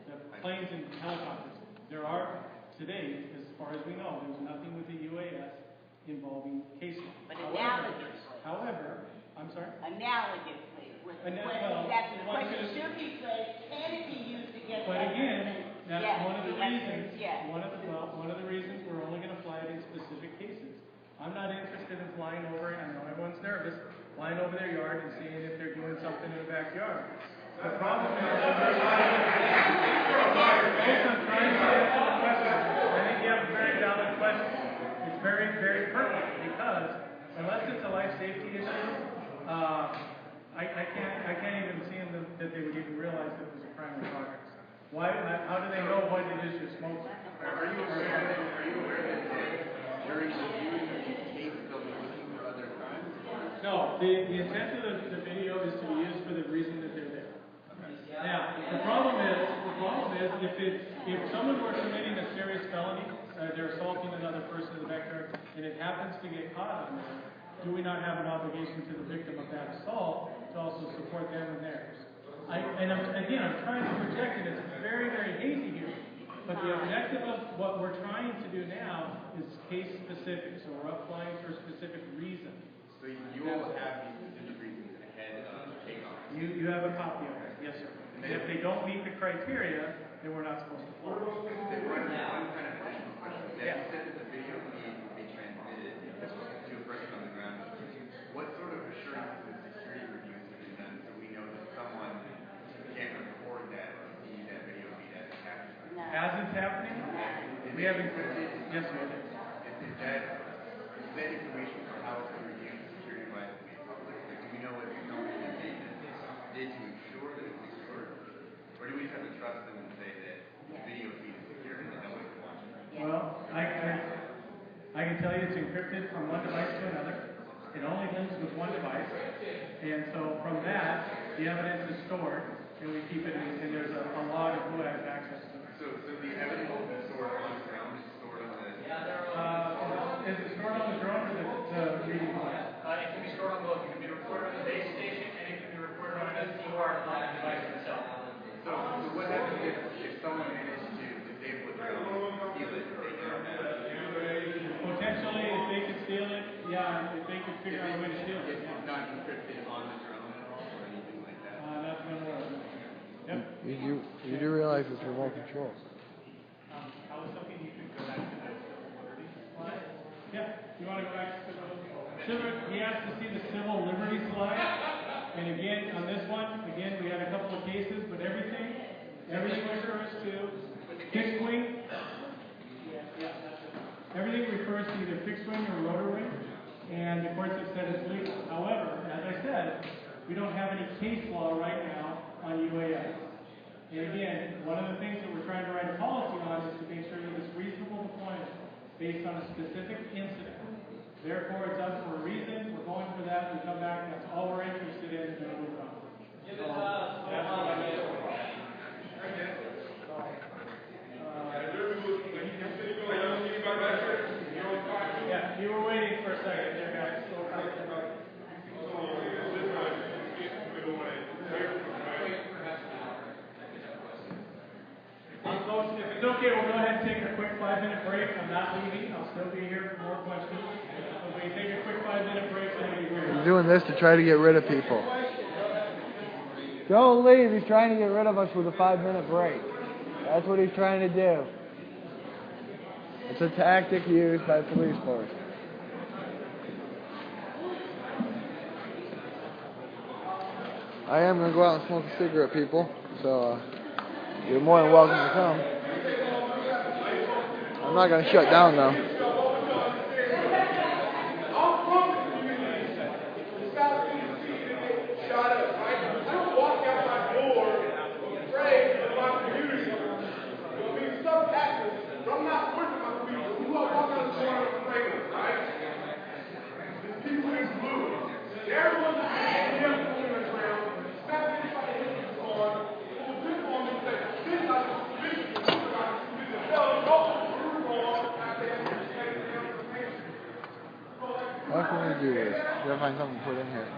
Speaker 1: The planes and helicopters. There are today, as far as we know, there's nothing with the UAS involving case law.
Speaker 15: But analogous.
Speaker 1: However, I'm sorry?
Speaker 15: Analogously. The
Speaker 1: well,
Speaker 15: question should be phrased, can it be used against
Speaker 1: but again, that's
Speaker 15: yes,
Speaker 1: one of the reasons.
Speaker 15: Yes.
Speaker 1: One of the reasons we're only going to fly it in specific cases. I'm not interested in flying over. I know everyone's nervous. Flying over their yard and seeing if they're doing something in the backyard. The problem is, I'm trying to answer the question. I think you have a very valid question. It's very, very pertinent because unless it's a life safety issue, I can't even see that they would even realize that it was a crime in progress. Why? How do they know what it is you're smoking?
Speaker 11: Are you aware that during the viewing of these cases they'll be looking for other crimes?
Speaker 1: No, the intent of the video is to be used for the reason that they're there. Now, the problem is if someone were committing a serious felony, they're assaulting another person in the backyard, and it happens to get caught on there, do we not have an obligation to the victim of that assault to also support them and theirs? I'm trying to project, and it's very, very hazy here. But the objective of what we're trying to do now is case specific, so we're applying for a specific reason.
Speaker 11: So you will have these specific reasons ahead of takeoff?
Speaker 1: You have a copy of it, yes, sir. And if they don't meet the criteria, then we're not supposed to fly.
Speaker 11: One kind of additional question. You said that the video feed will be transmitted to a person on the ground. What sort of assurances and security reviews have been done so we know that someone can't record that or see that video feed as it happens?
Speaker 1: As it's happening, we have encrypted. Yes, sir.
Speaker 11: Is that information for how it's reviewed security-wise will be public? Like, do we know what the company did to ensure that it's secure? Or do we just have to trust them and say that the video feed is secure and that nobody can watch it?
Speaker 1: Well, I can tell you it's encrypted from one device to another. It only links with one device. And so from that, the evidence is stored, and we keep it in, and there's a log of who has access to it.
Speaker 11: So the evidence will be stored on the ground, is stored on the...
Speaker 1: Is it stored on the drone or the reading device?
Speaker 6: It can be stored on both. It can be recorded on the base station, and it can be recorded on an SD card on the device itself.
Speaker 11: So what happens if someone managed to disable the drone, steal it, they don't have
Speaker 1: Potentially, if they could steal it, yeah, if they could figure out a way to steal it.
Speaker 11: It's not encrypted on the drone or anything like that.
Speaker 1: That's one more. Yep.
Speaker 2: You do realize it's remote control.
Speaker 1: I was hoping you could go back to the liberty slide. Yeah, you want to go back to the civil? He asked to see the civil liberty slide. And again, on this one, we had a couple of cases, but everything refers to fixed wing. Everything refers to either fixed wing or rotor wing, and the courts have said it's legal. However, as I said, we don't have any case law right now on UAS. And again, one of the things that we're trying to write a policy on is to make sure that it's reasonable deployment based on a specific incident. Therefore, it's up for a reason. We're going for that. We come back. That's all we're interested in, and then we'll move on. Yeah, you were waiting for a second there, guys. If it's okay, we'll go ahead and take a quick 5-minute break. I'm not leaving. I'll still be here for more questions. If we take a quick 5-minute break, then we'll be great.
Speaker 2: He's doing this to try to get rid of people. Don't leave. He's trying to get rid of us with a 5-minute break. That's what he's trying to do. It's a tactic used by the police force. I am going to go out and smoke a cigarette, people. So you're more than welcome to come. I'm not going to shut down, though. How can we do this? Gotta find something to put in here.